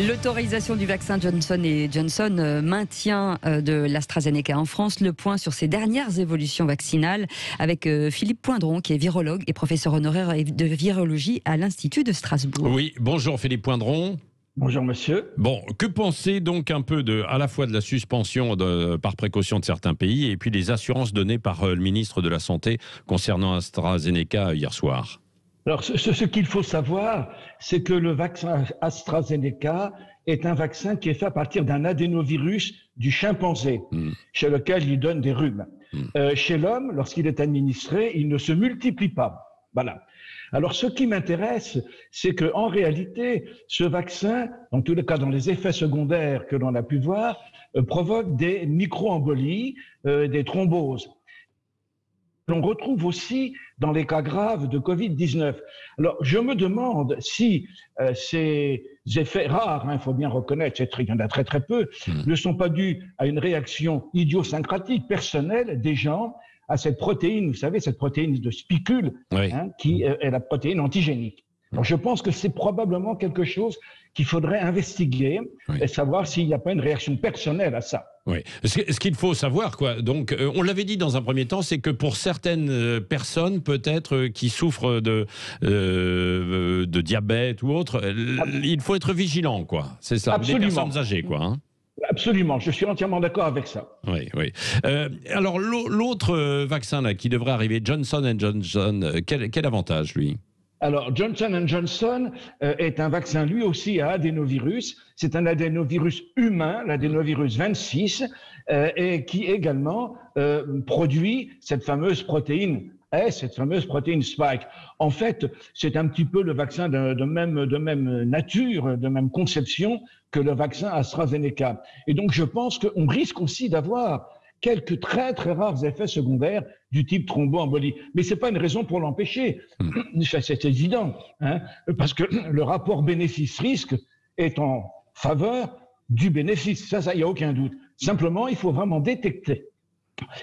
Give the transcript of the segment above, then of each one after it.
L'autorisation du vaccin Johnson & Johnson, maintien de l'AstraZeneca en France. Le point sur ces dernières évolutions vaccinales avec Philippe Poindron, qui est virologue et professeur honoraire de virologie à l'Institut de Strasbourg. Oui, bonjour Philippe Poindron. Bonjour monsieur. Bon, que pensez donc un peu à la fois de la suspension par précaution de certains pays et puis les assurances données par le ministre de la Santé concernant AstraZeneca hier soir? Alors ce qu'il faut savoir, c'est que le vaccin AstraZeneca est un vaccin qui est fait à partir d'un adénovirus du chimpanzé, chez lequel il donne des rhumes. Chez l'homme, lorsqu'il est administré, il ne se multiplie pas. Voilà. Alors, ce qui m'intéresse, c'est qu'en réalité, ce vaccin, en tous les cas dans les effets secondaires que l'on a pu voir, provoque des micro-embolies, des thromboses. L'on retrouve aussi dans les cas graves de Covid-19. Alors, je me demande si ces effets rares, il faut bien reconnaître, il y en a très très peu, ne sont pas dus à une réaction idiosyncratique, personnelle des gens à cette protéine, vous savez, cette protéine de spicule, oui. Qui est la protéine antigénique. Alors, je pense que c'est probablement quelque chose qu'il faudrait investiguer et savoir s'il n'y a pas une réaction personnelle à ça. Oui. Ce qu'il faut savoir, donc, on l'avait dit dans un premier temps, c'est que pour certaines personnes, peut-être, qui souffrent de diabète ou autre, il faut être vigilant, C'est ça. Absolument. Des personnes âgées, Absolument, je suis entièrement d'accord avec ça. Oui, oui. Alors, l'autre vaccin là, qui devrait arriver, Johnson & Johnson, quel avantage, lui ? Alors, Johnson & Johnson est un vaccin, lui aussi, à adénovirus. C'est un adénovirus humain, l'adénovirus 26, et qui également produit cette fameuse protéine S, cette fameuse protéine Spike. En fait, c'est un petit peu le vaccin de même nature, de même conception que le vaccin AstraZeneca. Et donc, je pense qu'on risque aussi d'avoir quelques très très rares effets secondaires du type thromboembolie. Mais c'est pas une raison pour l'empêcher. C'est évident, parce que le rapport bénéfice-risque est en faveur du bénéfice. Ça, il n'y a aucun doute. Simplement, il faut vraiment détecter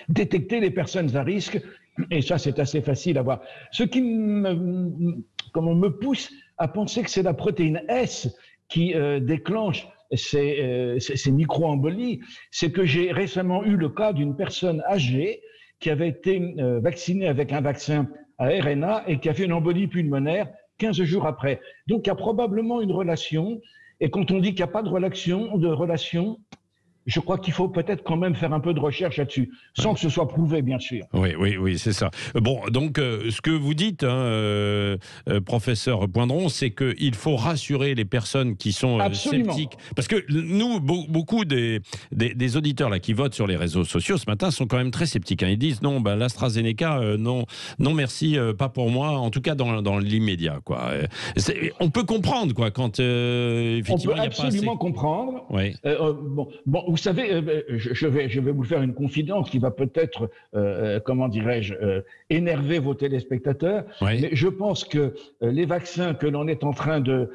les personnes à risque, et ça, c'est assez facile à voir. Ce qui me pousse à penser que c'est la protéine S qui déclenche ces micro-embolies, c'est que j'ai récemment eu le cas d'une personne âgée qui avait été vaccinée avec un vaccin à RNA et qui a fait une embolie pulmonaire 15 jours après. Donc, il y a probablement une relation. Et quand on dit qu'il n'y a pas de relation, je crois qu'il faut peut-être quand même faire un peu de recherche là-dessus, sans que ce soit prouvé, bien sûr. Oui, c'est ça. Bon, donc, ce que vous dites, professeur Poindron, c'est qu'il faut rassurer les personnes qui sont sceptiques. Parce que nous, beaucoup des auditeurs là, qui votent sur les réseaux sociaux ce matin sont quand même très sceptiques. Ils disent non, l'AstraZeneca, non merci, pas pour moi, en tout cas dans l'immédiat. On peut comprendre, quand effectivement, on peut absolument comprendre. Oui. Bon, vous savez, je vais vous faire une confidence qui va peut-être, énerver vos téléspectateurs. Oui. Mais je pense que les vaccins que l'on est en train de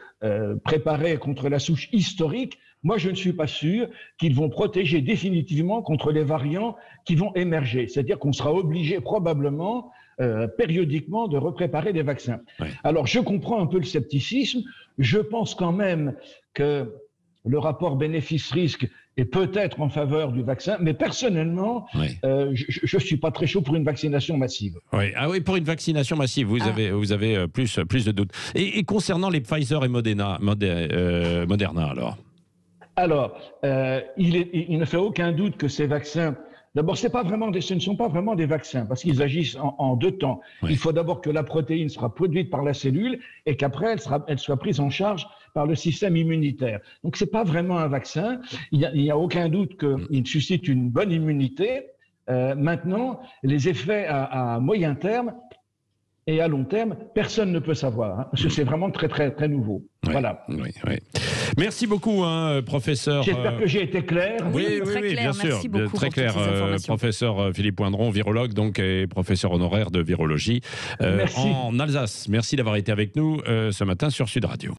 préparer contre la souche historique, moi, je ne suis pas sûr qu'ils vont protéger définitivement contre les variants qui vont émerger. C'est-à-dire qu'on sera obligé probablement périodiquement de repréparer des vaccins. Oui. Alors, je comprends un peu le scepticisme. Je pense quand même que le rapport bénéfice-risque est peut-être en faveur du vaccin, mais personnellement, je ne suis pas très chaud pour une vaccination massive. Oui, pour une vaccination massive, vous avez plus de doutes. Et concernant les Pfizer et Moderna, alors il ne fait aucun doute que ces vaccins... D'abord, ce ne sont pas vraiment des vaccins, parce qu'ils agissent en deux temps. Oui. Il faut d'abord que la protéine sera produite par la cellule et qu'après, elle soit prise en charge par le système immunitaire. Donc, ce n'est pas vraiment un vaccin. Il n'y a aucun doute qu'il suscite une bonne immunité. Maintenant, les effets à moyen terme et à long terme, personne ne peut savoir, parce que c'est vraiment très, très, très nouveau. Oui, voilà. Oui. Merci beaucoup, professeur. J'espère que j'ai été clair. Oui, bien sûr. Merci beaucoup très clair, professeur Philippe Poindron, virologue, donc, et professeur honoraire de virologie en Alsace. Merci d'avoir été avec nous ce matin sur Sud Radio.